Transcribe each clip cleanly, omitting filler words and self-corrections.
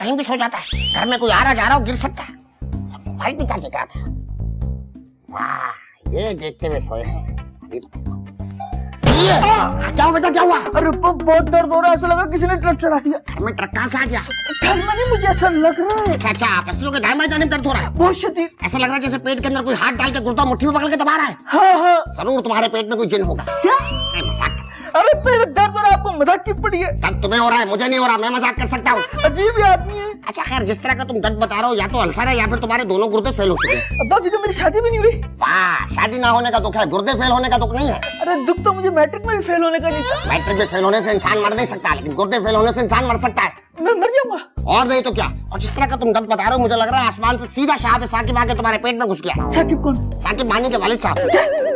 कहीं भी सो जाता है, घर में कोई आ रहा जा रहा हो गिर सकता है। मोबाइल निकाल के कहा था, वाह ये देखते हुए सोए हैं। जाओ बेटा, क्या हुआ? अरे बहुत दर्द हो रहा है, ऐसा लग रहा है किसी ने ट्रक चढ़ा दिया। घर में ट्रक कहाँ से आ गया? घर में नहीं, मुझे ऐसा लग रहा है। अच्छा, पसलियों के दाएं जानिब दर्द हो रहा है, बहुत शदीद। ऐसा लग रहा है जैसे पेट के अंदर कोई हाथ डाल के गुर्दा मुट्ठी में पकड़ के दबा रहा है। हाँ। जरूर तुम्हारे पेट में कोई जिन होगा। क्या? अरे मजाक। अरे पेट दर्द हो रहा है, आपको मजाक क्यों पड़ी है? दर्द तुम्हें हो रहा है, मुझे नहीं हो रहा, मैं मजाक कर सकता हूँ। अजीब ही आदमी है। अच्छा खैर, जिस तरह का तुम दर्द बता रहे हो, या तो अल्सर है या फिर तुम्हारे दोनों गुर्दे फेल हो चुके हैं। अब्बा अभी तो मेरी शादी भी नहीं हुई। वाह, शादी ना होने का दुख है, गुर्दे फेल होने का दुख नहीं है। अरे दुख तो मुझे मैट्रिक में भी फेल होने का नहीं था। मैट्रिक में फेल होने से इंसान मर नहीं सकता, लेकिन गुर्दे फेल होने से इंसान मर सकता है। मैं मर जाऊंगा। और नहीं तो क्या। और जिस तरह का तुम दर्द बता रहे हो, मुझे लग रहा है आसमान से सीधा शाहब साकिब आके तुम्हारे पेट में घुस गया। साकिब कौन? साकिब मानी के वालिद साहब।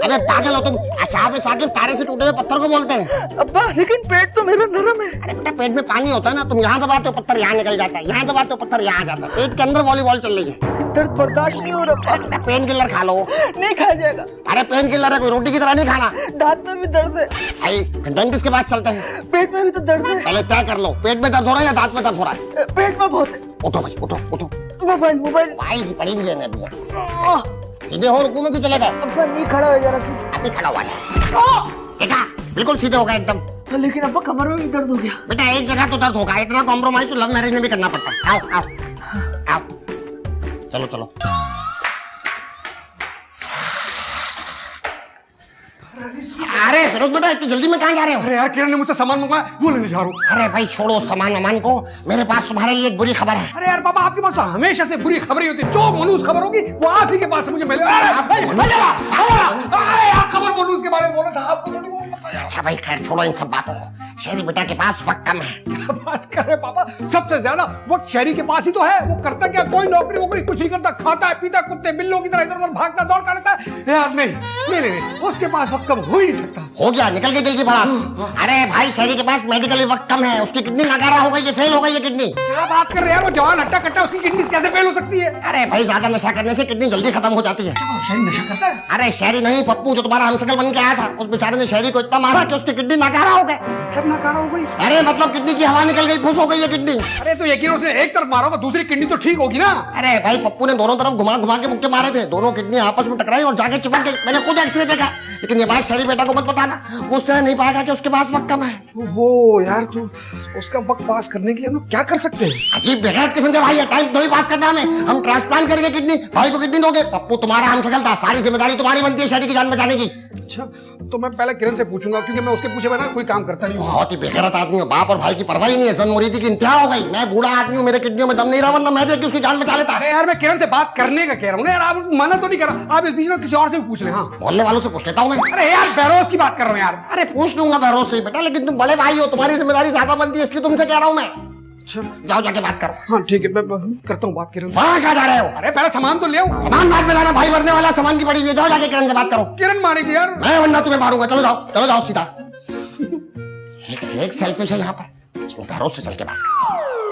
अबे पागल हो तुम, शाहब साकिब तारे से टूटे हुए पत्थर को बोलते हैं। अब्बा लेकिन पेट तो मेरा नरम है। अरे बेटा, पेट में पानी होता है ना, तुम यहाँ दबाते हो पत्थर यहाँ निकल जाता है, यहाँ दबाते हो पत्थर यहाँ आ जाता है। पेट के अंदर वॉलीबॉल चल रही है। दर्द बर्दाश्त नहीं हो रहा। पेन किलर खा लो। नहीं खाया जाएगा। अरे पेन किलर है, कोई रोटी की तरह नहीं खाना। दांत में भी दर्द है। भाई डेंटिस्ट के पास चलते हैं। पेट में भी तो दर्द है। पहले तय कर लो, पेट में दर्द हो रहा है या दांत में दर्द हो रहा है? पेट में बहुत है। उठो भाई, उठो उठो। मोबाइल मोबाइल की पड़ी भी है भैया। सीधे हो, रुकू में क्यों चले गए? अब्बा नहीं खड़ा हो जरा सी। अभी खड़ा हुआ जाए। देखा, बिल्कुल सीधे हो गए एकदम। लेकिन अब्बा कमर में भी दर्द हो गया। बेटा एक जगह तो दर्द होगा, इतना कॉम्प्रोमाइज तो लव मैरिज में भी करना पड़ता है। आओ आओ आओ, चलो चलो। अरे फिरोज बेटा, इतनी जल्दी में कहाँ जा रहे हो? अरे यार, किरण ने मुझसे सामान मंगवाया, वो लेने जा रहा हूँ। अरे भाई छोड़ो सामान वामान को, मेरे पास तुम्हारे लिए एक बुरी खबर है। अरे यार बाबा, आपके पास तो हमेशा से बुरी खबरें होती है। जो मनूस खबर होगी वो आप ही के पास से मुझे मिले। अरे यार, खबर मनूस के बारे में बोला था, आपको थोड़ी बहुत पता है। अच्छा भाई खैर छोड़ो इन सब बातों को, शहरी बेटा के पास वक्त कम है। क्या बात कर रहे पापा, सबसे ज्यादा वक्त शहरी के पास ही तो है। वो करता क्या, कोई नौकरी वोकरी कुछ नहीं करता, खाता है पीता, कुत्ते बिल्लों की तरह इधर उधर भागता दौड़ता रहता है। यार नहीं, उसके पास वक्त कम हो ही नहीं सकता। हो गया, निकल गई दिल की भड़ास। अरे भाई शहरी के पास मेडिकली वक्त कम है, उसकी किडनी नकारा हो गई, ये फेल हो गई ये किडनी। क्या बात कर रहे हैं यार, वो जवान हट्टा कट्टा, उसकी किडनी कैसे फेल हो सकती है? अरे भाई ज्यादा नशा करने से किडनी जल्दी खत्म हो जाती है। शहरी नशा करता है? अरे शहरी नहीं, पप्पू जो तुम्हारा हमशक्ल बन के आया था, उस बेचारे ने शहरी को इतना मारा कि उसकी किडनी नकारा हो गए। मतलब नकारा हो गई? अरे मतलब किडनी की हवा निकल गई, फुस हो गई ये किडनी। अरे तो यकीन उसने एक तरफ मारा होगा, दूसरी किडनी तो ठीक होगी ना? अरे भाई पप्पू ने दोनों तरफ घुमा घुमा के मुक्के मारे थे, दोनों किडनी आपस में टकराई और जाके चिपक गई। मैंने खुद एक्सरे देखा। लेकिन ये बात शहरी बेटा को मत बताना, वो सह नहीं पाएगा कि उसके पास वक्त कम है। ओहो यार, तू उसका वक्त पास करने के लिए हम लोग क्या कर सकते हैं? अजीब बेगैरत किस्म के भाई है, टाइम नहीं पास करना हमें। हम ट्रांसप्लांट करेंगे किडनी, भाई को किडनी दोगे। पप्पू तुम्हारा हमशक्ल था, सारी जिम्मेदारी तुम्हारी बनती है शहरी की जान बचाने की। अच्छा, तो मैं पहले किरण से पूछूंगा, क्योंकि मैं उसके पूछे बिना कोई काम करता नहीं हूँ। बहुत ही बेगैरत आदमी हो, बाप और भाई की परवाह ही नहीं है। जन्मोरीति की इंतहा हो गई। मैं बूढ़ा आदमी हूँ, मेरे किडनियों में दम नहीं रहा, वरना मैं देख के उसकी जान बचा लेता। अरे यार, मैं किरण से बात करने का कह रहा हूँ ना यार, आप मना तो नहीं कर रहा। आप इस बीच में किसी और से भी पूछ लें। हाँ, मोहल्ले वालों से पूछ लेता हूँ मैं। अरे यार, बहरोज की बात कर रहा हूँ यार। अरे पूछ लूंगा बहरोज से बेटा, लेकिन तुम बड़े भाई हो, तुम्हारी जिम्मेदारी ज्यादा बनती है, इसलिए तुमसे कह रहा हूँ मैं। अच्छा, जाओ जाके बात करो। हाँ ठीक है, मैं करता हूँ बात किरण से। वहाँ कहाँ जा रहे हो? अरे पहले सामान तो ले आओ। सामान बाद में लाना, भाई मरने वाला, सामान की पड़ी हुई है। जाओ जाके किरण से बात करो। किरण मारेगी यार। मैं वरना तुम्हें मारूंगा। चलो जाओ, चलो जाओ सीधा। एक से एक सेल्फिश है यहाँ पर। चलो बहरोज से चल के बात।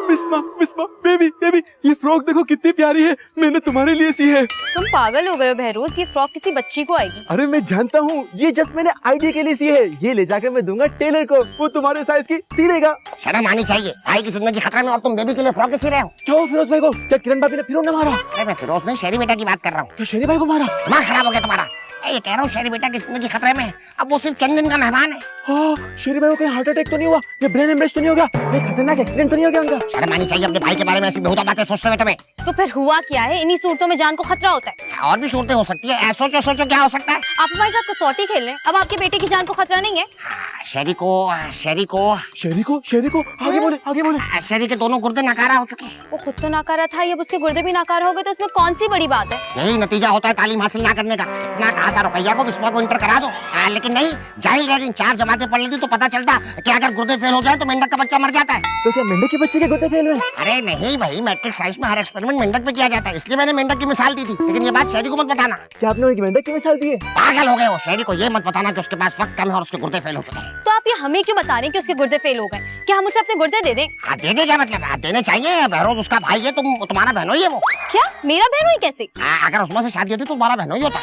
बिस्मा बिस्मा बेबी बेबी, ये फ्रॉक देखो कितनी प्यारी है, मैंने तुम्हारे लिए सी है। तुम पागल हो गए हो बहरोज, ये फ्रॉक किसी बच्ची को आएगी। अरे मैं जानता हूँ, ये जस्ट मैंने आइडिया के लिए सी है। ये ले जाकर मैं दूंगा टेलर को, वो तुम्हारे साइज की सी देगा। शर्म आनी चाहिए, भाई की जिंदगी खतरे में और तुम बेबी के लिए फ्रॉक कैसे रहे हो? क्या हुआ फिरोज भाई को? क्या किरण भाभी ने फिर उन्हें मारा? अरे मैं फिरोज नहीं, शहरी बेटा की बात कर रहा हूँ। क्या शेरी भाई को मारा? दिमाग खराब हो गया तुम्हारा। ये कह रहा हूँ शहरी बेटा की जिंदगी खतरे में है। अब वो सिर्फ चंद दिन का मेहमान है। हाँ, शेरी भाई को कहीं हार्ट अटैक तो नहीं हुआ? ये ब्रेन हेमरेज तो नहीं हो गया? कोई खतरनाक एक्सीडेंट तो नहीं हो गया उनका? शर्म आनी चाहिए अपने भाई के बारे में ऐसी बेहुदा बातें सोचते हुए तुम्हें। तो फिर हुआ क्या है? इन्हीं सूरतों में जान को खतरा होता है। और भी सूरतें हो सकती है, सोचो सोचो क्या हो सकता है। आप हमारे साथ कसौटी खेल रहे हैं, अब आपके बेटे की जान को खतरा नहीं है? शहरी को शेरी को आगे बोले आगे बोले। शहरी के दोनों गुर्दे नकारा हो चुके हैं। वो खुद तो नाकारा था, ये अब उसके गुर्दे भी नाकारा हो गए, तो इसमें कौन सी बड़ी बात है? यही नतीजा होता है तालीम हासिल ना करने का। इतना कहा था रुपया को बिस्वा को इंटर करा दो, लेकिन नहीं, जाहिल रह गई। 4 जमातें पढ़ लेती तो पता चलता कि अगर गुर्दे फेल हो जाए तो मेंढक का बच्चा मर जाता है। तो क्या मेंढक के बच्चे के गुर्दे फेल हुए? अरे नहीं भाई, मैट्रिक साइंस में हर एक्सपेरिमेंट एक्सपेरिमेंट मेंढक पे किया जाता है, इसलिए मैंने मेंढक की मिसाल दी थी। लेकिन ये बात शहरी को मत बताना। क्या आपने उनकी मेंढक की मिसाल दी है? पागल हो गए हो। शहरी को ये मत बताना कि उसके पास वक्त कम है और उसके गुर्दे फेल हो चुके हैं। तो आप ये हमें क्यों बता रहे हैं कि उसके गुर्दे फेल हो गए? क्या हम उसे अपने गुर्दे दे दें? हाँ, दे दे, क्या मतलब है? देने चाहिए। बहरोज उसका भाई है, तुम्हारा बहनोई है वो। क्या मेरा बहन हुई कैसे? अगर उसमें से शादी होती तो तुम्हारा बहनोई होता।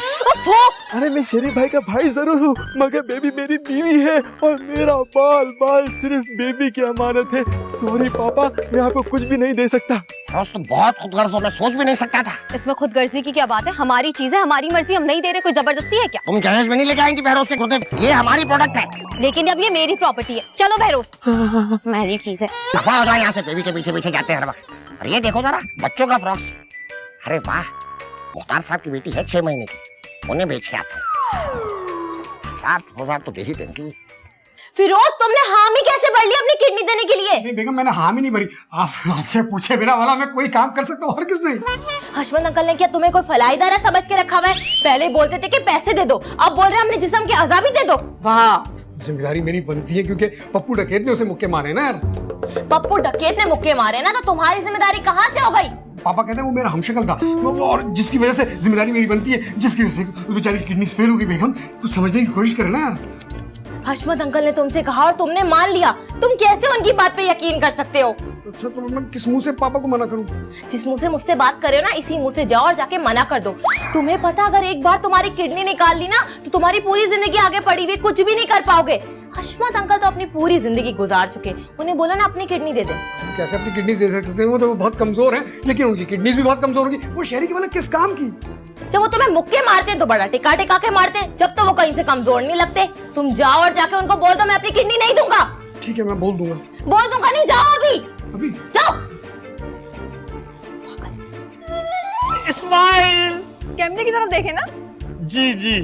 अरे मैं शेरी भाई का भाई जरूर हूँ, मगर बेबी मेरी बीवी है और मेरा बाल बाल सिर्फ बेबी की अमानत है। सॉरी पापा, मैं आपको कुछ भी नहीं दे सकता। बहरोज तुम बहुत खुदगर्ज हो, मैं सोच भी नहीं सकता था। इसमें खुदगर्जी की क्या बात है? हमारी चीज है, हमारी मर्जी, हम नहीं दे रहे। कोई जबरदस्ती है क्या? तुम जहेज में नहीं लेके आएंगी बहरोज के गुर्दे, ये हमारी प्रोडक्ट है। लेकिन अब ये मेरी प्रॉपर्टी है। चलो बहरोज, मेरी चीज है। दफा हो जाओ यहाँ से, बेबी के पीछे पीछे जाते हैं हर वक्त। और ये देखो जरा बच्चों का फ्रॉक्स। अरे वाह, मुख्तार साहब की बेटी है 6 महीने की, उन्हें बेच के आता है। साहब 2000 तो दे ही देंगी। फिरोज, तुमने हामी कैसे भर ली अपनी किडनी देने के लिए? नहीं बेगम, मैंने हामी नहीं भरी। आपसे पूछे बिना वाला मैं कोई काम कर सकता हूँ और किस नहीं। हशमत अंकल ने क्या तुम्हें कोई फलाईदारा समझ के रखा हुआ है? पहले बोलते थे कि पैसे दे दो, अब बोल रहे हैं हमने जिस्म के अज़ा भी दे दो। वाह, जिम्मेदारी मेरी बनती है क्योंकि पप्पू डकैत ने उसे मुक्के मारे ना यार। पप्पू डकैत ने मुक्के मारे ना, तो तुम्हारी जिम्मेदारी कहाँ से हो गई? पापा कहते हैं वो मेरा हमशक्ल था और जिसकी वजह से जिम्मेदारी मेरी बनती है, जिसकी वजह से उस बेचारी की किडनी फेल हो गई। बेगम कुछ समझने की कोशिश करें ना यार। हशमत अंकल ने तुमसे कहा और तुमने मान लिया। तुम कैसे उनकी बात पे यकीन कर सकते हो? तो अच्छा, तो मैं किस मुंह से पापा को मना करूं? जिस मुंह से मुझसे बात करे हो ना, इसी मुंह से जाओ और जाके मना कर दो। तुम्हें पता, अगर एक बार तुम्हारी किडनी निकाल ली ना, तो तुम्हारी पूरी जिंदगी आगे पड़ी हुई कुछ भी नहीं कर पाओगे। हशमत अंकल तो अपनी पूरी जिंदगी गुजार चुके, उन्हें बोलो ना अपनी किडनी दे दे। कैसे अपनी किडनी दे सकते हैं? वो तो बहुत कमजोर हैं, लेकिन उनकी किडनीज भी बहुत कमजोर होगी। वो शहरी के वाले किस काम की? जब वो तुम्हें मुक्के मारते हैं तो बड़ा टिका टिका के मारते हैं, जब तो वो कहीं से कमजोर नहीं लगते। तुम जाओ और जाके उनको बोल दो मैं अपनी किडनी नहीं दूंगा। ठीक है, मैं बोल दूंगा। बोल दूंगा नहीं, जाओ अभी अभी जाओ। स्माइल। कैमरे की तरफ देखे ना। जी जी।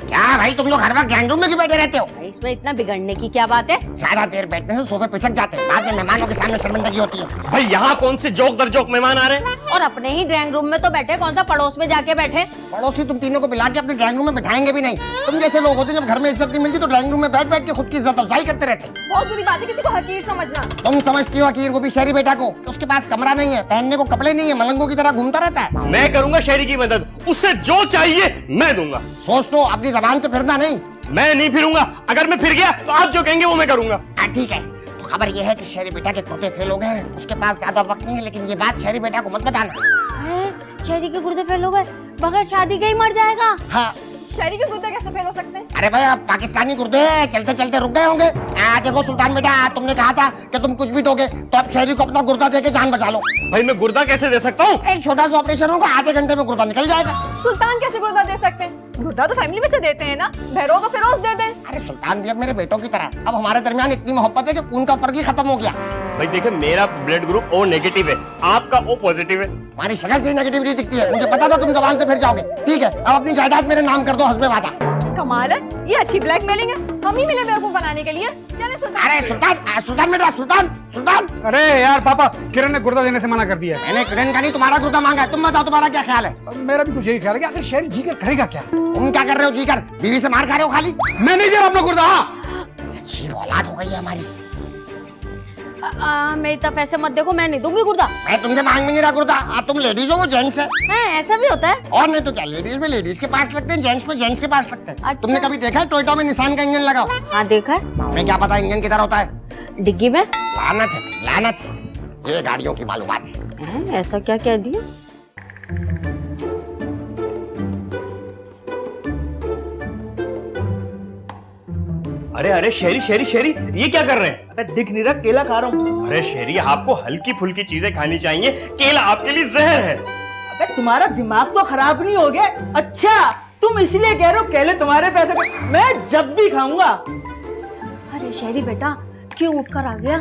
क्या भाई तुम लोग हर वक्त ड्राइंग रूम में क्यों बैठे रहते हो? इसमें इतना बिगड़ने की क्या बात है? ज्यादा देर बैठने से सोफे पिसक जाते हैं, बाद में मेहमानों के सामने शर्मिंदगी होती है। भाई यहाँ कौन से जोक दर जोक मेहमान आ रहे हैं? और अपने ही ड्राइंग रूम में तो बैठे, कौन सा पड़ोस में जाके बैठे? पड़ोसी तुम तीनों को बुला के अपने ड्राइंग रूम में बिठाएंगे भी नहीं। तुम जैसे लोग होते जब घर में इज्जत नहीं मिलती तो ड्राइंग रूम में बैठ बैठ के खुद की इज्जत अफजाई करते रहते। बहुत बुरी बात है किसी को हकीर समझना। तुम समझती हो हकीर को भी शहरी बेटा को? उसके पास कमरा नहीं है, पहनने को कपड़े नहीं है, मलंगों की तरह घूमता रहता है। मैं करूंगा शहरी की मदद, उससे जो चाहिए मैं दूंगा। सोच लो, अपनी जबान से फिरना नहीं। मैं नहीं फिरूंगा, अगर मैं फिर गया तो आप जो कहेंगे वो मैं करूंगा। ठीक है, तो खबर ये है कि शहरी बेटा के कुत्ते फेल हो गए, उसके पास ज्यादा वक्त नहीं है। लेकिन ये बात शहरी बेटा को मत बताना। शहरी के गुर्दे फेल हो गए, बगैर शादी के ही मर जाएगा। हाँ, शहरी के गुर्दे कैसे फेल हो सकते हैं? अरे भाई, आप पाकिस्तानी गुर्दे हैं, चलते चलते रुक गए होंगे। देखो सुल्तान बेटा, तुमने कहा था कि तुम कुछ भी दोगे, तो अब शहरी को अपना गुर्दा देके जान बचा लो। भाई मैं गुर्दा कैसे दे सकता हूँ? एक छोटा सा ऑपरेशन होगा, आधे घंटे में गुर्दा निकल जाएगा। सुल्तान कैसे गुर्दा दे सकते हैं? गुर्दा तो फैमिली में से देते हैं ना, बहरो तो फिरोज दे दें। अरे सुल्तान भी अब मेरे बेटों की तरह। अब हमारे दरमियान इतनी मोहब्बत है कि खून का फर्क ही खत्म हो गया। भाई देखिए, मेरा ब्लड ग्रुप ओ नेगेटिव है, आपका ओ पॉजिटिव है। हमारी शक्ल से नेगेटिविटी दिखती है, मुझे पता था तुम जबान से फिर जाओगे। ठीक है, अब अपनी जायदाद मेरे नाम कर दो, हस्बे वादा। कमाल है, ये अच्छी ब्लैकमेलिंग है। हम ही मिले बेवकूफ बनाने के लिए। चले सुल्तान। अरे सुल्तान, सुल्तान बेटा, सुल्तान। अरे यार पापा, किरण ने गुर्दा देने से मना कर दिया है। मैंने किरण का नहीं, तुम्हारा गुर्दा मांगा है। तुम बताओ तुम्हारा क्या ख्याल है? मेरा भी कुछ यही ख्याल है कि आखिर शहरी जीकर करेगा क्या? तुम क्या कर रहे हो जीकर? बीवी से मार खा रहे हो खाली? मैं नहीं दे रहा अपना गुर्दा। अच्छी औलाद हो गई है हमारी। मेरी तरफ ऐसे मत देखो, मैं नहीं दूंगी गुर्दा। मैं तुमसे मांग भी नहीं रहा गुर्दा। तुम लेडीज हो, वो जेंट्स है। ऐसा भी होता है? और नहीं तो क्या, लेडीज में लेडीज के पार्ट्स लगते हैं, जेंट्स में जेंट्स के पार्ट्स लगते हैं। अच्छा। तुमने कभी देखा है टोयोटा में निसान का इंजन लगाओ? हाँ देखा है। तुम्हें क्या पता इंजन किधर होता है? डिग्गी में। लानत है भाई, लानत है। ये गाड़ियों की मालूमात है। ऐसा क्या कह दिया? अरे अरे शहरी शहरी शहरी, ये क्या कर रहे हैं? अबे दिख नहीं रहा, केला खा रहा हूँ। अरे शहरी, आपको हल्की फुल्की चीजें खानी चाहिए, केला आपके लिए जहर है। अबे तुम्हारा दिमाग तो खराब नहीं हो गया? अच्छा तुम इसलिए कह रहे हो केले तुम्हारे पैसे का, मैं जब भी खाऊंगा। अरे शहरी बेटा, क्यों उठकर आ गया?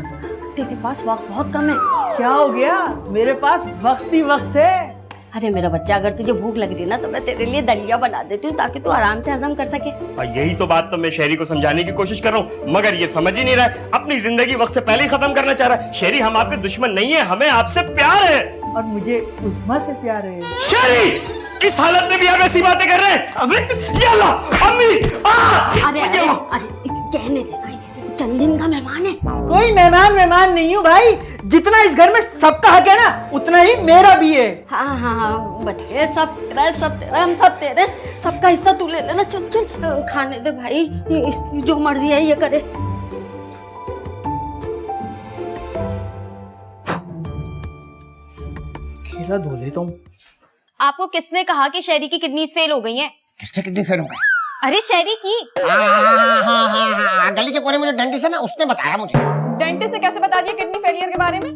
तेरे पास वक्त बहुत कम है। क्या हो गया? मेरे पास वक्त ही वक्त है। अरे मेरा बच्चा, अगर तुझे भूख लग रही है ना, तो मैं तेरे लिए दलिया बना देती हूँ ताकि तू आराम से हजम कर सके। और यही तो बात तो मैं शहरी को समझाने की कोशिश कर रहा हूँ, मगर ये समझ ही नहीं रहा है। अपनी जिंदगी वक्त से पहले ही खत्म करना चाह रहा है। शहरी, हम आपके दुश्मन नहीं है, हमें आपसे प्यार है। और मुझे उस्मा से प्यार है। शहरी, इस हालत में भी आप ऐसी बातें कर रहे हैं? अबे ये ला, अम्मी, अरे अरे अरे कहने दे, चंद दिन का मेहमान है। कोई मेहमान नहीं हूँ भाई, जितना इस घर में सबका हक है ना, उतना नहीं मेरा भी है। हाँ हाँ हाँ बच्चे सब तेरा है, सब तेरा है, हम सब तेरे हैं। सबका हिस्सा तू ले लेना। चल चल खाने दे भाई, जो मर्जी है ये करे। खेला धो लेता हूँ। आपको किसने कहा कि शेरी की किडनीज फेल हो गई हैं? किसने कितनी फेल हो गए? अरे शेरी की। हाँ, गली के कोने में जो डेंटिस्ट है ना, उसने बताया मुझे। डेंटिस्ट ने कैसे बता दिया किडनी फेलियर के बारे में?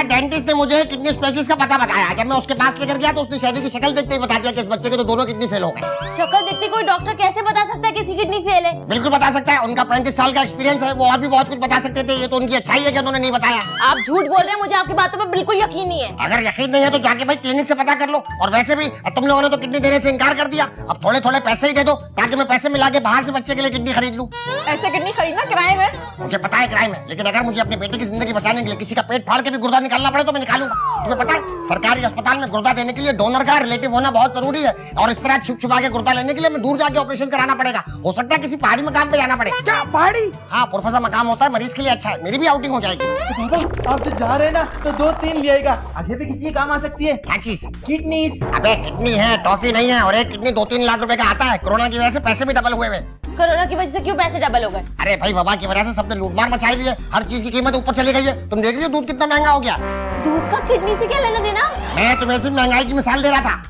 डेंटिस्ट ने मुझे किडनी स्पेशलिस्ट का पता बताया। जब मैं उसके पास लेकर गया तो उसने शेरी की शक्ल देखते ही बता दिया कि इस बच्चे के तो दोनों किडनी फेल हो गए। शक्ल देखते कोई डॉक्टर कैसे बता सकता है किसी किडनी फेल है? बिल्कुल बता सकता है, उनका 35 साल का एक्सपीरियंस है, वो और भी बहुत कुछ बता सकते थे। ये तो उनकी अच्छाई है कि उन्होंने नहीं बताया। आप झूठ बोल रहे हैं, मुझे आपकी बातों पर बिल्कुल यकीन नहीं है। अगर यकीन नहीं है तो जाके भाई क्लिनिक से पता कर लो। और वैसे भी तुम लोगों ने तो किडनी देने से इनकार कर दिया। अब थोड़े थोड़े पैसे ही दे दो ताकि मैं पैसे मिला के बाहर से बच्चे के लिए किडनी खरीद लूं। ऐसे किडनी खरीदना किराए में? मुझे पता है क्राइम है, लेकिन अगर मुझे अपने बेटे की जिंदगी बचाने के लिए किसी का पेट फाड़ के भी गुर्दा निकालना पड़े तो मैं निकालूंगा। तुम्हें पता है सरकारी अस्पताल में गुर्दा देने के लिए डोनर का रिलेटिव होना बहुत जरूरी है। और इस तरह छुप छुपा के गुर्दा लेने के लिए मैं दूर जाके ऑपरेशन कराना पड़ेगा। हो सकता है किसी पहाड़ी मकाम पे जाना पड़े। क्या पहाड़ी? हाँ, प्रोफेसर मकाम होता है, मरीज के लिए अच्छा है। मेरी भी आउटिंग हो जाएगी। पापा आप जो जा रहे हैं ना तो 2-3 ले आएगा, आगे भी किसी के काम आ सकती है। क्या चीज? किडनीज। अबे किडनी है, टॉफी नहीं है। और एक किडनी 2-3 लाख रुपए का आता है। कोरोना की वजह से पैसे भी डबल हुए हैं। कोरोना की वजह से क्यों पैसे डबल हो गए? अरे भाई वबा की वजह से सबने लूटमार मचाई हुई है। हर चीज की कीमत ऊपर चली गई है। तुम देख रही हो दूध कितना महंगा हो गया। दूध का किडनी से क्या लेना देना? मैं तुम्हें सिर्फ महंगाई की मिसाल दे रहा था।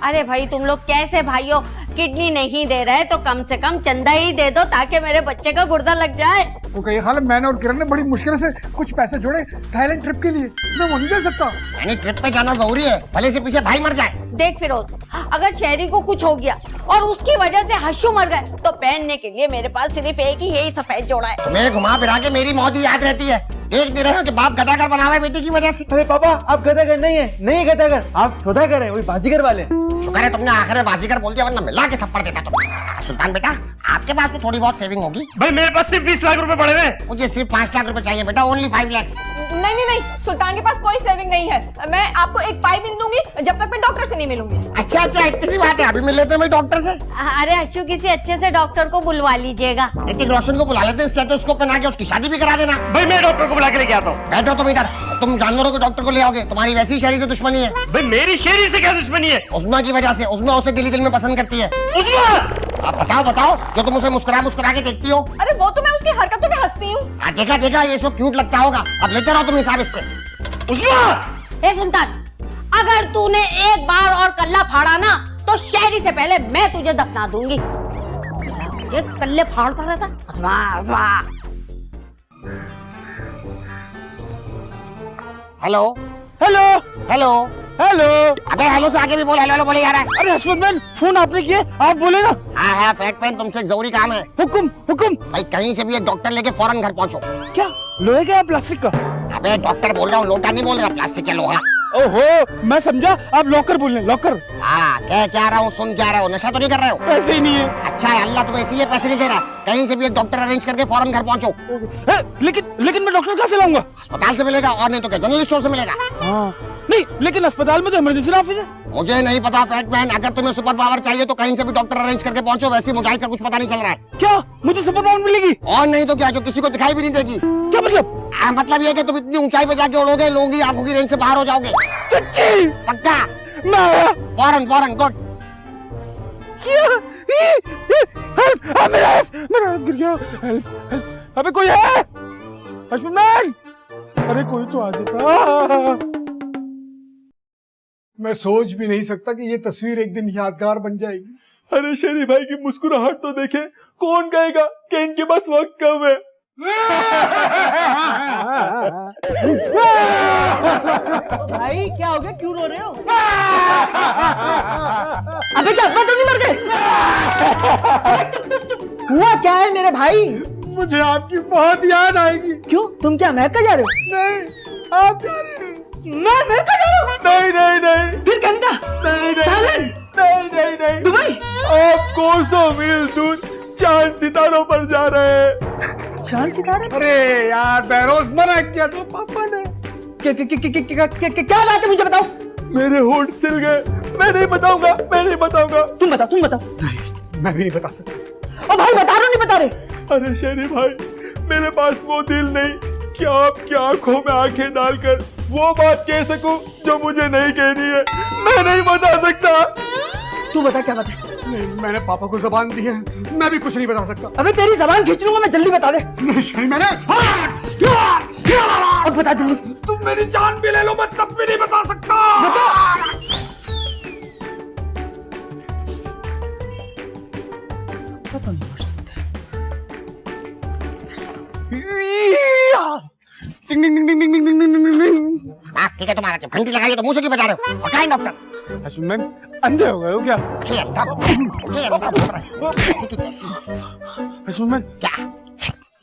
अरे भाई तुम लोग कैसे भाइयों, किडनी नहीं दे रहे तो कम से कम चंदा ही दे दो ताकि मेरे बच्चे का गुर्दा लग जाए। तो कई हाल मैंने और किरण ने बड़ी मुश्किल से कुछ पैसे जोड़े थाईलैंड ट्रिप के लिए। मैं वो नहीं दे सकता। यानी ट्रिप पे जाना जरूरी है, भले से पीछे भाई मर जाए। देख फिरोज, अगर शहरी को कुछ हो गया और उसकी वजह से हशु मर गए तो पहनने के लिए मेरे पास सिर्फ एक ही यही सफेद जोड़ा है। तुम्हें घुमा फिरा के मेरी मौत ही याद रहती है। देख नहीं रहे हो कि बाप गदागर बना हुआ है बेटी की वजह से। अरे पापा आप गदागर नहीं है, नहीं गदागर, आप सौदागर है, वही बाजीगर वाले। शुक्र है तुमने आखिर में बाजीगर बोल दिया, वरना मिला के थप्पड़ देता तुम। सुल्तान बेटा, आपके पास तो थोड़ी बहुत सेविंग होगी। भाई मेरे पास सिर्फ 20 लाख रुपए पड़े हुए। मुझे सिर्फ 5 लाख रुपए चाहिए बेटा, ओनली 5 लाख। नहीं नहीं नहीं, सुल्तान के पास कोई सेविंग नहीं है। मैं आपको एक पाई भी नहीं दूंगी जब तक मैं डॉक्टर से नहीं मिलूंगी। अच्छा अच्छा, इतनी सी बात है, अभी मिल लेते हैं भाई डॉक्टर से। अरे हशु किसी अच्छे से डॉक्टर को बुलवा लीजिएगा। ऋतिक रोशन को बुला लेते हैं, स्टेथोस्कोप पहना के उसकी शादी भी करा देना। भाई मैं डॉक्टर को बुला के लेके आता हूँ। बैठो तुम इधर, तुम जानवरों के डॉक्टर को ले आओगे। तुम्हारी वैसी शहरी से दुश्मनी है। भाई मेरी शेरी से क्या दुश्मनी है? उस्मा की वजह से। उस्मा उसे दिल में पसंद करती है। उस्मा! अब बताओ बताओ, जो तुम उसे मुस्कुरा मुस्कुरा के देखती हो। अरे वो तो मैं उसकी हरकतों में हंसती हूँ। देखा देखा, ये सब क्यूट लगता होगा। अब लेते रहो तुम हिसाब इससे। उस्मा! ए सुल्तान, अगर तूने एक बार और कल्ला फाड़ा ना तो शहरी से पहले मैं तुझे दफना दूंगी। मुझे कल्ले फाड़ता रहता। Asma, Asma. Hello hello hello hello. अबे हेलो से आगे भी बोल, हेलो हेलो बोले जा रहा है। अरे हसबैंड मैन फोन आपने किया, आप बोले ना। हाँ हाँ फैक्ट पेन, तुमसे एक जरूरी काम है। हुक्म हुक्म। भाई कहीं से भी एक डॉक्टर लेके फौरन घर पहुंचो। क्या लोहे का या प्लास्टिक का? अबे डॉक्टर बोल रहा हूँ, लोटा नहीं बोल रहा, प्लास्टिक या लोहा। ओहो मैं समझा आप लॉकर बोल रहे हैं, लॉकर। हाँ कह क्या रहा हूँ, सुन क्या रहे हो, नशा तो नहीं कर रहे हो? पैसे ही नहीं है। अच्छा है, अल्लाह तुम्हें इसीलिए पैसे नहीं दे रहा। कहीं से भी एक डॉक्टर अरेंज करके फौरन घर पहुंचो। लेकिन मैं डॉक्टर कहाँ से लाऊंगा? अस्पताल से मिलेगा, और नहीं तो क्या जनरल स्टोर से मिलेगा। हाँ नहीं, लेकिन अस्पताल में तो इमरजेंसी ऑफिस है। मुझे नहीं पता फैक्ट मैन, अगर तुम्हें सुपर पावर चाहिए तो कहीं से भी डॉक्टर अरेंज करके पहुंचो। वैसे मुजाहिद का कुछ पता नहीं चल रहा है। क्या मुझे सुपर पावर मिलेगी? और नहीं तो क्या, जो किसी को दिखाई भी नहीं देगी। क्या मतलब? मतलब ये कि तुम इतनी ऊंचाई पे जाके उड़ोगे, लोगों की आंखों की रेंज से बाहर हो जाओगे। सच्ची? पक्का? मैं आया। फौरन फौरन गुड। मेरा लाइफ गिर गया। हेल्प, अबे कोई है? हसबैंड, अरे कोई तो आ जाता। मैं सोच भी नहीं सकता कि ये तस्वीर एक दिन यादगार बन जाएगी। अरे शेरी भाई की मुस्कुराहट तो देखे, कौन कहेगा कि इनके पास वक्त कम है। भाई क्या हो गया, क्यों रो रहे हो? अबे क्या मैं तो नहीं मर गए? हुआ क्या है मेरे भाई? मुझे आपकी बहुत याद आएगी। क्यों, तुम क्या अमेरिका जा रहे हो? नहीं, आप जा रहे हैं। मैं अमेरिका जा रहा हूँ? नहीं नहीं नहीं फिर कनाडा? नहीं थाईलैंड? नहीं नहीं नहीं, दुबई? आप कोसों मील दूर चांद सितारों पर जा रहे हैं। चांद सितारे? अरे यार बहरोज मना किया तो पापा ने। क्या बात है, मुझे बताओ। मेरे होंठ सिल गए। मैं नहीं बताऊंगा, मैं नहीं बताऊंगा। तुम बताओ। नहीं, मैं भी नहीं बता सकता। ओ भाई बता रहे हो, नहीं बता रहे? अरे शेरी भाई, मेरे पास वो दिल नहीं कि आपकी आंखों में आंखें डालकर वो बात कह सकूं जो मुझे नहीं कहनी है। मैं नहीं बता सकता। तू बता क्या बता। नहीं, मैंने पापा को जबान दी है, मैं भी कुछ नहीं बता सकता। अबे तेरी जबान खींच लूंगा मैं, जल्दी बता दे। नहीं शेरी, मैंने अब बता जल्दी। तुम मेरी जान भी ले लो, मैं तब भी नहीं बता सकता। पता नहीं कर सकता। टिंग टिंग टिंग टिंग टिंग टिंग टिंग टिंग टिंग। हाँ ठीक है, तुम्हारा जब घंटी लगाई तो मुंह से क्यों बजा रहे हो? और कहाँ है डॉक्टर? अश्विन मैम अंधे हो गए हो क्या? मुझे अंधा बोल रहा है। कैसी की कैसी? अश्विन मैम क्या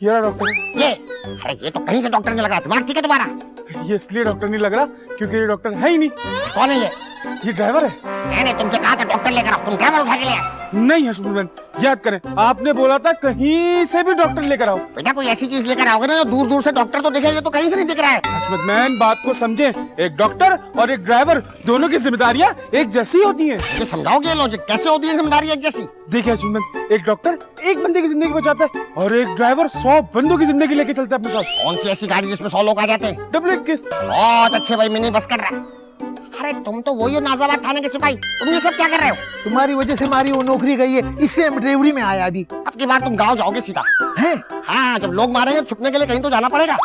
ये रहा डॉक्टर। ये? अरे ये तो कहीं से डॉक्टर ने लगाया। दिमाग ठीक है तुम्हारा? ये इसलिए डॉक्टर नहीं लग रहा क्योंकि ये डॉक्टर है ही नहीं। कौन है ये? ये ड्राइवर है। मैंने तुमसे कहा था डॉक्टर लेकर आओ, तुम ड्राइवर उठा के ले आए। नहीं अश्विन मैम याद करें, आपने बोला था कहीं से भी डॉक्टर लेकर आओ। बेटा कोई ऐसी चीज लेकर आओगे ना जो दूर दूर से डॉक्टर तो दिखेगा, तो कहीं से नहीं दिख रहा है। हसमत मैन बात को समझे, एक डॉक्टर और एक ड्राइवर दोनों की जिम्मेदारियां एक जैसी होती हैं। ये समझाओगे लॉजिक कैसे होती है जिम्मेदारी एक जैसी? देखिए हसमत मैन, एक डॉक्टर एक बंदे की जिंदगी बचाता है और एक ड्राइवर 100 बंदों की जिंदगी लेके चलता है अपने साथ। कौन सी ऐसी गाड़ी जिसमें 100 लोग आ जाते हैं? W21। बहुत अच्छे भाई, मिनी बस कर रहा है। अरे तुम तो वही हो नाजाबाद थाने के सिपाही, तुम ये सब क्या कर रहे हो? तुम्हारी वजह से हमारी वो नौकरी गई है, इसलिए हम ड्राइवरी में आया अभी। अब की बार तुम गाँव जाओगे सीधा हैं? हाँ, जब लोग मारेंगे छुपने के लिए कहीं तो जाना पड़ेगा।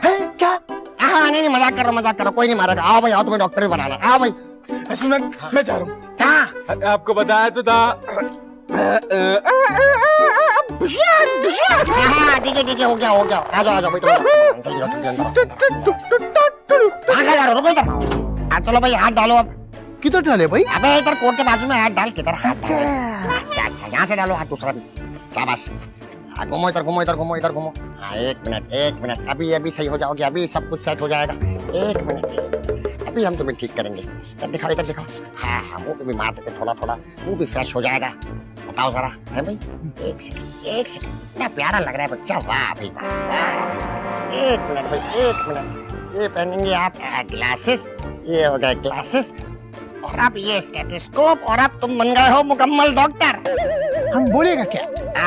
हैं? क्या? हाँ नहीं मजाक कर रहा, कोई नहीं मारेगा। आओ भाई आओ, तुम्हें डॉक्टर भी बनाना। आओ भाई। हसमत मैन मैं जा रहा हूँ। क्या? अरे, आपको बताया तो था। हाँ ठीक है हो गया आ जाओ भाई, जल्दी आओ, रुको इधर। चलो भाई हाथ डालो अब। किधर डाले भाई? अबे इधर कोर्ट के बाजू में हाथ डाल, किधर हाथ डाल। अच्छा यहाँ से डालो हाथ, दूसरा भी। शाबाश। घूमो इधर घूमो। हाँ एक मिनट, अभी सही हो जाओगे, अभी सब कुछ सेट हो जाएगा। एक मिनट, अभी हम तुम्हें ठीक करेंगे। इधर दिखाओ। हाँ मुंह भी मार देते थोड़ा, मुंह भी फ्रेश हो जाएगा। बताओ जरा, है भाई? एक सेकंड, क्या प्यारा लग रहा है बच्चा। वाह भाई वाह। एक मिनट, ये पहनेंगे आप ग्लासेस, ये हो गए ग्लासेस, और अब ये स्टेथोस्कोप, और अब तुम बन गए हो मुकम्मल डॉक्टर। हम बोलेगा क्या?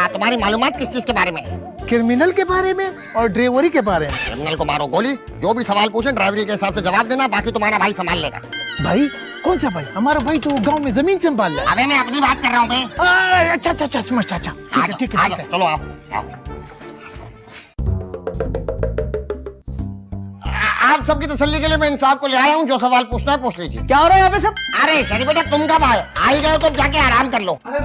तुम्हारी मालूमात किस चीज के बारे में है? क्रिमिनल के बारे में और ड्राइवरी के बारे में। क्रिमिनल को मारो गोली, जो भी सवाल पूछे ड्राइवरी के हिसाब से जवाब देना, बाकी तुम्हारा भाई संभाल लेगा। भाई? कौन सा भाई? हमारा भाई तो गांव में जमीन संभाल रहा है। अबे मैं अपनी बात कर रहा हूँ भाई। अच्छा समझ, चाचा। ठीक है। चलो आओ। आप सबकी तसल्ली के लिए मैं इंसाफ को ले आया हूँ, जो सवाल पूछना है पूछ लीजिए। क्या हो रहा है यहाँ पे सब? अरे शरीफ बेटा तुम कब आए? आ ही गए तो जाके आराम कर लो। अबे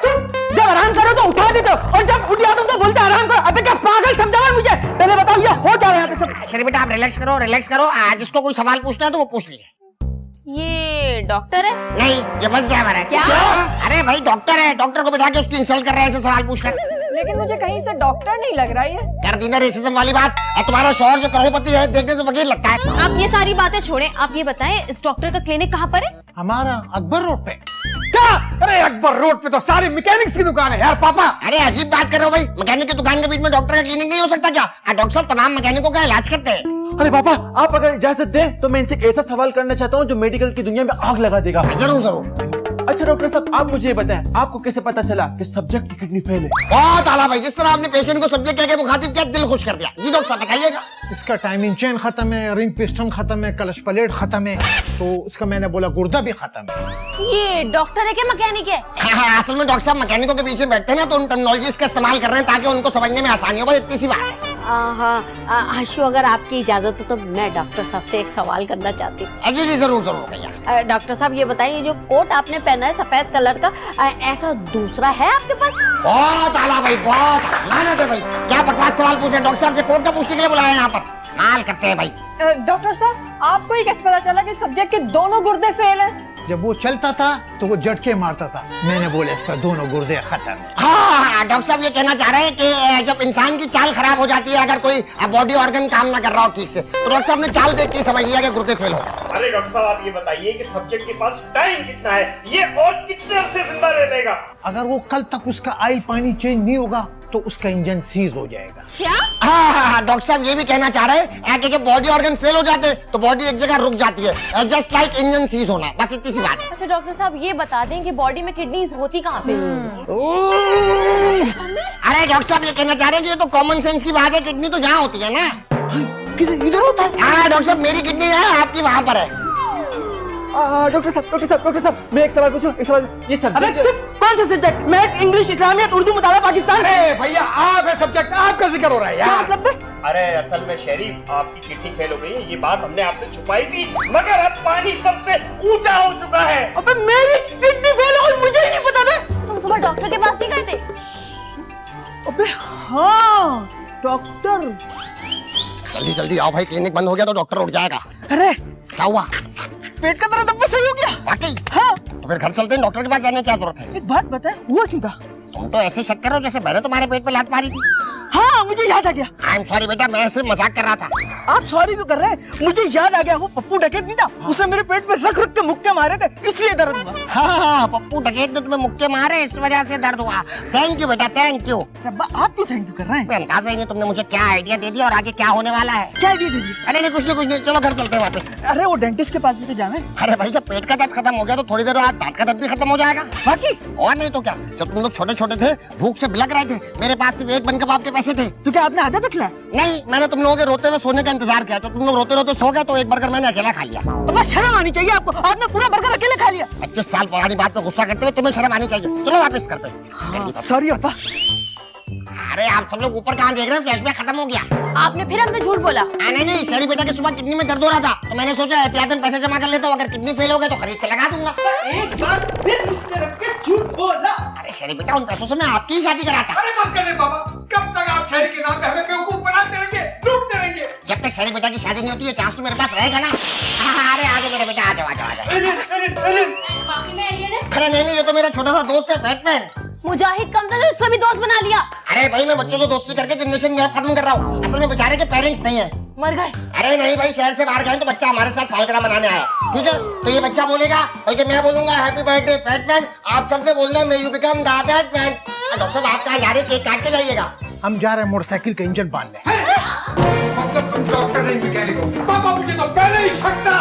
तुम जब आराम करो तो उठा देते हो, और जब उठ जाते हो तो बोलते आराम करो। अबे क्या पागल समझा है मुझे? पहले बताओ ये हो क्या रहा है यहाँ पे सब? शरीफ बेटा आप रिलैक्स करो। आज जिसको कोई सवाल पूछना है तो वो पूछ लीजिए। ये डॉक्टर है? नहीं, ये बस ड्राइवर है। क्या? अरे भाई डॉक्टर है, डॉक्टर को बिठा के उसकी इंसल्ट कर रहे हैं ऐसे सवाल पूछकर। लेकिन मुझे कहीं से डॉक्टर नहीं लग रहा है। कर दी ना रेसिज्म वाली बात। और तुम्हारा शौहर जो करोड़पति है, देखने से वकील लगता है। आप ये सारी बातें छोड़ें, आप ये बताएं इस डॉक्टर का क्लिनिक कहाँ पर है? हमारा अकबर रोड पे। क्या? अरे अकबर रोड पे तो सारी मैकेनिक्स की दुकान है यार पापा। अरे अजीब बात कर रहे हो भाई, मैकेनिक की दुकान के बीच में डॉक्टर का क्लिनिक नहीं हो सकता क्या? डॉक्टर साहब तमाम मैकेनिकों का इलाज करते हैं। अरे पापा, आप अगर इजाजत दें तो मैं इनसे एक ऐसा सवाल करना चाहता हूँ जो मेडिकल की दुनिया में आग लगा देगा। जरूर। अच्छा डॉक्टर साहब, आप मुझे ये बताएं, आपको कैसे पता चला कि सब्जेक्ट की किडनी फेल है? बहुत आला भाई, जिस तरह आपने पेशेंट को सब्जेक्ट कह के मुखातिब किया, दिल खुश कर दिया। जी डॉक्टर साहब बताइएगा। इसका टाइमिंग चेन खत्म है, रिंग पिस्टन खत्म है, क्लच प्लेट खत्म है, तो इसका मैंने बोला गुर्दा भी खत्म है। ये डॉक्टर है क्या मैकेनिक है? हाँ, असल में डॉक्टर साहब मैकेनिकों के पीछे बैठते हैं ना, तो उन टेक्नोलॉजीज का इस्तेमाल कर रहे हैं ताकि उनको समझने में आसानी हो। बस इतनी सी बात है। आशु अगर आपकी इजाजत हो तो मैं डॉक्टर साहब से एक सवाल करना चाहती हूँ। जी जरूर भैया। डॉक्टर साहब ये बताइए, जो कोट आपने पहना है सफेद कलर का, ऐसा दूसरा है आपके पास? बहुत आला भाई, बहुत लानत है भाई। क्या बकवास सवाल पूछे? डॉक्टर साहब से कोर्ट का पूछने के लिए बुलाया यहाँ पर। माल करते हैं भाई। डॉक्टर साहब आपको ये कैसे पता चला कि सब्जेक्ट के दोनों गुर्दे फेल हैं? जब वो चलता था तो वो झटके मारता था, मैंने बोला इसका दोनों गुर्दे खत्म है। हाँ, डॉक्टर साहब ये कहना चाह रहे हैं कि जब इंसान की चाल खराब हो जाती है, अगर कोई बॉडी ऑर्गन काम ना कर रहा हो ठीक से, तो डॉक्टर साहब ने चाल देख के समझ लिया कि गुर्दे फेल हो गए। अरे डॉक्टर साहब आप ये बताइए कि सब्जेक्ट के पास टाइम कितना है, ये और कितने अरसे जिंदा रह लेगा? अगर वो कल तक उसका ऑयल पानी चेंज नहीं होगा तो उसका इंजन सीज हो जाएगा। क्या? हाँ, डॉक्टर साहब ये भी कहना चाह रहे हैं कि जब बॉडी ऑर्गन फेल हो जाते हैं तो बॉडी एक जगह रुक जाती है, जस्ट लाइक इंजन सीज होना। बस इतनी सी बात है। अच्छा डॉक्टर साहब ये बता दें कि बॉडी में किडनीज होती कहाँ पे? अरे डॉक्टर साहब ये कहना चाह रहे हैं कि ये तो कॉमन सेंस की बात है, किडनी तो यहाँ होती है ना। किधर इधर होता है? हाँ डॉक्टर साहब, मेरी किडनी है, आपकी वहां पर है। डॉक्टर साहब, मैं एक सवाल पूछूं? एक सवाल, ये अबे सब्जेक्ट चुप, कौन सा subject? Math, English, Islamiyat, Urdu, मुताला, पाकिस्तान। अरे भैया आप है सब्जेक्ट, आपका जिक्र हो रहा है क्या यार। मतलब बे? अरे असल में शेरी, आपकी किडनी फेल हो गई है, ये बात हमने आपसे छुपाई थी, मगर अब पानी सबसे ऊंचा हो चुका है। अबे मेरी किडनी फेल हो गई, मुझे ही नहीं पता बे। तुम सुबह डॉक्टर के पास नहीं गए थे? अबे हाँ, डॉक्टर। जल्दी जल्दी आओ भाई, क्लिनिक बंद हो गया तो डॉक्टर उठ जाएगा। अरे क्या हुआ? पेट का दर्द अब भी सही हो गया। वाकई? हाँ, तो फिर घर चलते हैं, डॉक्टर के पास जाने की क्या जरूरत है? एक बात बता, हुआ क्यों था? तुम तो ऐसे शक कर रहे हो जैसे मैंने तुम्हारे पेट पे लात मारी थी। हाँ, मुझे याद आ गया। आई एम सॉरी बेटा, मैं सिर्फ मजाक कर रहा था। आप सॉरी क्यों कर रहे हैं? मुझे याद आ गया, वो पप्पू डकैत नहीं था, उसने मेरे पेट पे रख के मुक्के मारे थे, इसलिए दर्द हुआ। हाँ, पप्पू डकैत ने तुम्हें मुक्के मारे, इस वजह से दर्द हुआ। थैंक यू बेटा, थैंक यू। रब्बा, आप क्यों थैंक यू कर रहे हैं? अंदाजा ही नहीं तुमने मुझे क्या आइडिया दे दिया और आगे क्या होने वाला है। क्या आइडिया दे दिया? अरे नहीं, कुछ नहीं, चलो घर चलते हैं वापस। अरे वो डेंटिस्ट के पास भी तो जाना है। अरे भाई, जब पेट का दर्द खत्म हो गया तो थोड़ी देर बाद दांत का दर्द भी खत्म हो जाएगा। बाकी और नहीं तो क्या, जब तुम लोग छोटे छोटे थे, भूख से बिलक रहे थे, मेरे पास सिर्फ एक बन कबाब के पैसे थे। तो क्या आपने आधा तक लाया? नहीं, मैंने तुम लोगों के रोते हुए सोने का इंतजार किया। जब तुम लोग रोते रोते सो गए तो एक बर्गर मैंने अकेला खा लिया। तो बस शर्म आनी चाहिए आपको, आपने पूरा बर्गर अकेले खा लिया। 25 साल पुरानी बात पे गुस्सा करते हुए तुम्हें शर्म आनी चाहिए। चलो वापस करते हैं। सॉरी अप्पा। अरे आप सब लोग ऊपर कहाँ देख रहे हैं? फ्लैशबैक खत्म हो गया। आपने फिर हमसे झूठ बोला। नहीं, शेरी बेटा की सुबह किडनी में दर्द हो रहा था तो मैंने सोचा एहतियातन पैसे जमा कर लेता हूँ, अगर किडनी फेल हो गए तो खरीद के लगा दूंगा। एक बार फिर मुझसे रख के झूठ बोला। अरे शेरी बेटा, उन पैसों से मैं आपकी ही शादी कराता। अरे बस कर दे बाबा, कब तक आप शहरी के नाम पे हमें बेवकूफ बनाते रहेंगे, लूटते रहेंगे। जब तक शेरी बेटा की शादी नहीं होती है, चांस तो मेरे पास रहेगा ना। अरे आ जाओ मेरा बेटा, आ जाओ आ जाओ आ जाओ। बाकी में एलियन है। अरे नहीं, ये तो मेरा छोटा सा दोस्त है, बैटमैन। मुजाहिद कम था जो इससे भी दोस्त बना लिया। अरे भाई, मैं बच्चों से दोस्ती करके जनरेशन गैप खत्म कर रहा हूँ। असल में बेचारे के पेरेंट्स नहीं है। मर गए। अरे नहीं भाई, शहर से बाहर गए तो बच्चा हमारे साथ सालगिरह मनाने आया, ठीक है? तो ये बच्चा बोलेगा और ये मैं बोलूंगा हैप्पी बर्थडे बैटमैन। आप सबसे बोलना है may you become the Batman. Doctor साहब, आप कहाँ जा रहे हैं? केक काट के जाइएगा। हम जा रहे हैं मोटरसाइकिल का इंजन बांधने। मतलब तुम डॉक्टर नहीं मैकेनिक हो? पापा मुझे तो पहले ही शक था।